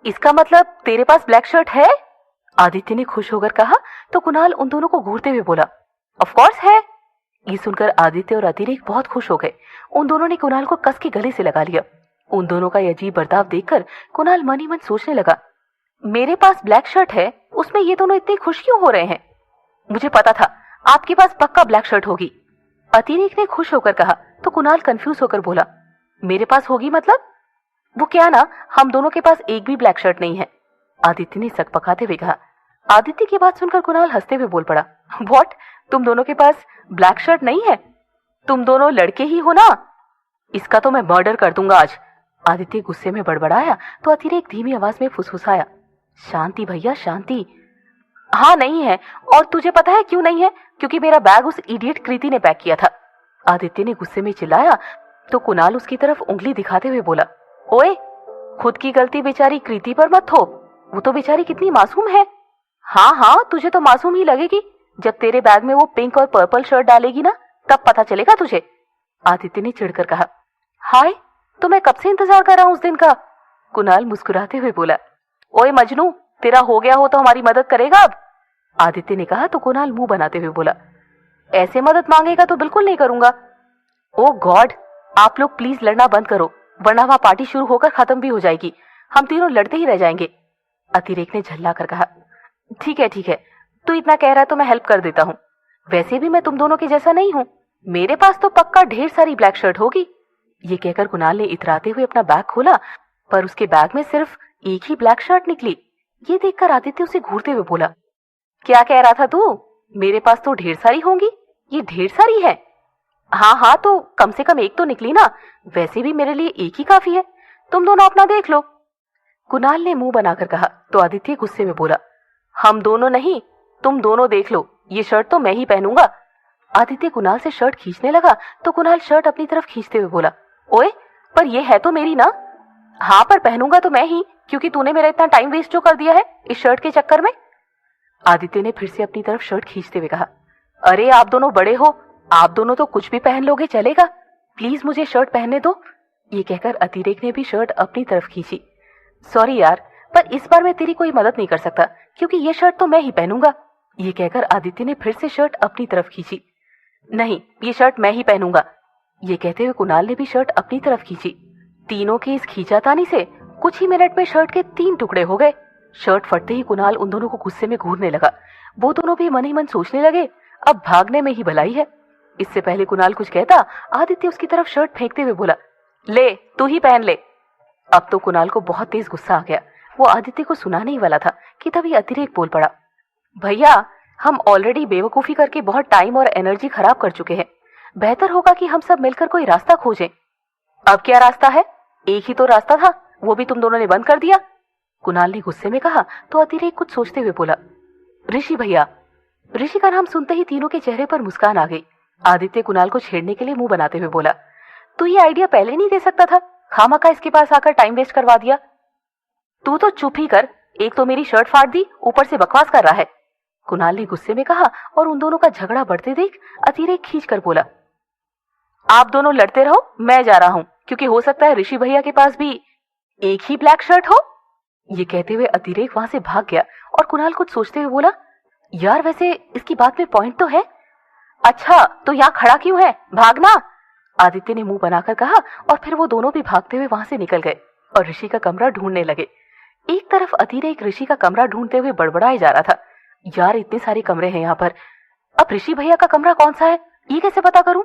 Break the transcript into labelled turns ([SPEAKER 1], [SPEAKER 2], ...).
[SPEAKER 1] इसका मतलब तेरे पास ब्लैक शर्ट है? आदित्य ने खुश होकर कहा तो कुणाल उन दोनों को घूरते हुए बोला, ऑफ कोर्स है। ये सुनकर आदित्य और अतिरेक बहुत खुश हो गए। उन दोनों ने कुणाल को कस के गले से लगा लिया। उन दोनों का ये अजीब बर्ताव देखकर कुणाल मन ही मन सोचने लगा, मेरे पास ब्लैक शर्ट है, उसमें ये दोनों इतने खुश क्यों हो रहे हैं? मुझे पता था आपके पास पक्का ब्लैक शर्ट होगी। अतिरेक ने खुश होकर कहा तो कुणाल कंफ्यूज होकर बोला, मेरे पास होगी मतलब? वो क्या ना, हम दोनों के पास एक भी ब्लैक शर्ट नहीं है। आदित्य ने सकपकाते हुए कहा। आदित्य की बात सुनकर कुणाल हंसते हुए बोल पड़ा, व्हाट, तुम दोनों के पास ब्लैक शर्ट नहीं है? तुम दोनों लड़के ही हो ना? इसका तो मैं मर्डर कर दूंगा आज। आदित्य गुस्से में बड़बड़ाया तो अतिरेक धीमी आवाज में फुसफुसाया, शांति भैया शांति। हाँ नहीं है, और तुझे पता है क्यों नहीं है? क्योंकि मेरा बैग उस इडियट कृति ने पैक किया था। आदित्य ने गुस्से में चिल्लाया तो कुणाल उसकी तरफ उंगली दिखाते हुए बोला, ओए, खुद की गलती बेचारी कृति पर मत थोप, वो तो बेचारी कितनी मासूम है। हाँ हाँ, तुझे तो मासूम ही लगेगी, जब तेरे बैग में वो पिंक और पर्पल शर्ट डालेगी ना, तब पता चलेगा तुझे। आदित्य ने चिढ़कर कहा। हाय, तो मैं कब से इंतजार कर रहा हूं उस दिन का। कुणाल मुस्कुराते हुए बोला, ओए मजनू, तेरा हो गया हो तो हमारी मदद करेगा अब? आदित्य ने कहा तो कुणाल मुंह बनाते हुए बोला, ऐसे मदद मांगेगा तो बिल्कुल नहीं करूंगा। ओ गॉड, आप लोग प्लीज लड़ना बंद करो, वरना वहां पार्टी शुरू होकर खत्म भी हो जाएगी, हम तीनों लड़ते ही रह जाएंगे। अतिरेक ने झल्ला कर कहा, ठीक है, तू इतना कह रहा है तो मैं हेल्प कर देता हूँ। वैसे भी मैं तुम दोनों के जैसा नहीं हूँ, मेरे पास तो पक्का ढेर सारी ब्लैक शर्ट होगी। ये कहकर कुणाल ने इतराते हुए अपना बैग खोला, पर उसके बैग में सिर्फ एक ही ब्लैक शर्ट निकली। ये देखकर आदित्य उसे घूरते हुए बोला, क्या कह रहा था तू? मेरे पास तो ढेर सारी होंगी, ये ढेर सारी है। हाँ, तो कम से कम एक तो निकली ना, वैसे भी मेरे लिए एक ही काफी है, तुम दोनों अपना देख लो। कुणाल ने मुंह बनाकर कहा तो आदित्य गुस्से में बोला, हम दोनों नहीं, तुम दोनों देख लो, ये शर्ट तो मैं ही पहनूंगा। आदित्य कुणाल से शर्ट खींचने लगा तो कुणाल शर्ट अपनी तरफ खींचते हुए बोला, ओए, पर ये है तो मेरी ना। हाँ, पर पहनूंगा तो मैं ही, क्योंकि तूने मेरा इतना टाइम वेस्ट जो कर दिया है इस शर्ट के चक्कर में। आदित्य ने फिर से अपनी तरफ शर्ट खींचते हुए कहा, अरे आप दोनों बड़े हो, आप दोनों तो कुछ भी पहन लोगे चलेगा, प्लीज मुझे शर्ट पहनने दो। ये कहकर अतिरेक ने भी शर्ट अपनी तरफ खींची। सॉरी यार, पर इस बार मैं तेरी कोई मदद नहीं कर सकता, क्योंकि ये शर्ट तो मैं ही पहनूंगा। ये कहकर आदित्य ने फिर से शर्ट अपनी तरफ खींची। नहीं, ये शर्ट मैं ही पहनूंगा। ये कहते हुए कुणाल ने भी शर्ट अपनी तरफ खींची। तीनों की इस खींचातानी से कुछ ही मिनट में शर्ट के 3 टुकड़े हो गए। शर्ट फटते ही कुणाल उन दोनों को गुस्से में घूरने लगा। वो दोनों भी मन ही मन सोचने लगे, अब भागने में ही भलाई है। इससे पहले कुणाल कुछ कहता, आदित्य उसकी तरफ शर्ट फेंकते हुए बोला, ले तू ही पहन ले। अब तो कुणाल को बहुत तेज गुस्सा आ गया। वो आदित्य को सुनाने ही वाला था कि तभी अतिरेक बोल पड़ा, भैया, हम ऑलरेडी बेवकूफी करके बहुत टाइम और एनर्जी खराब कर चुके हैं, बेहतर होगा कि हम सब मिलकर कोई रास्ता खोजें। अब क्या रास्ता है? एक ही तो रास्ता था, वो भी तुम दोनों ने बंद कर दिया। कुणाल ने गुस्से में कहा तो अतिरेक कुछ सोचते हुए बोला, ऋषि भैया। ऋषि का नाम सुनते ही तीनों के चेहरे पर मुस्कान आ गई। आदित्य कुणाल को छेड़ने के लिए मुंह बनाते हुए बोला, तू ये आइडिया पहले नहीं दे सकता था, खामखा इसके पास आकर टाइम वेस्ट करवा दिया। तू तो चुप ही कर, एक तो मेरी शर्ट फाड़ दी, ऊपर से बकवास कर रहा है। कुणाल ने गुस्से में कहा और उन दोनों का झगड़ा बढ़ते देख अतिरेक खींच कर बोला, आप दोनों लड़ते रहो, मैं जा रहा हूं, क्योंकि हो सकता है ऋषि भैया के पास भी एक ही ब्लैक शर्ट हो। ये कहते हुए अतिरेक वहां से भाग गया और कुणाल कुछ सोचते हुए बोला, यार वैसे इसकी बात में पॉइंट तो है। अच्छा, तो यहाँ खड़ा क्यों है, भागना। आदित्य ने मुंह बनाकर कहा और फिर वो दोनों भी भागते हुए वहां से निकल गए और ऋषि का कमरा ढूंढने लगे। एक तरफ अतिरेक ऋषि का कमरा ढूंढते हुए बड़बड़ाए जा रहा था, यार इतने सारे कमरे हैं यहाँ पर, अब ऋषि भैया का कमरा कौन सा है, ये कैसे पता करूं।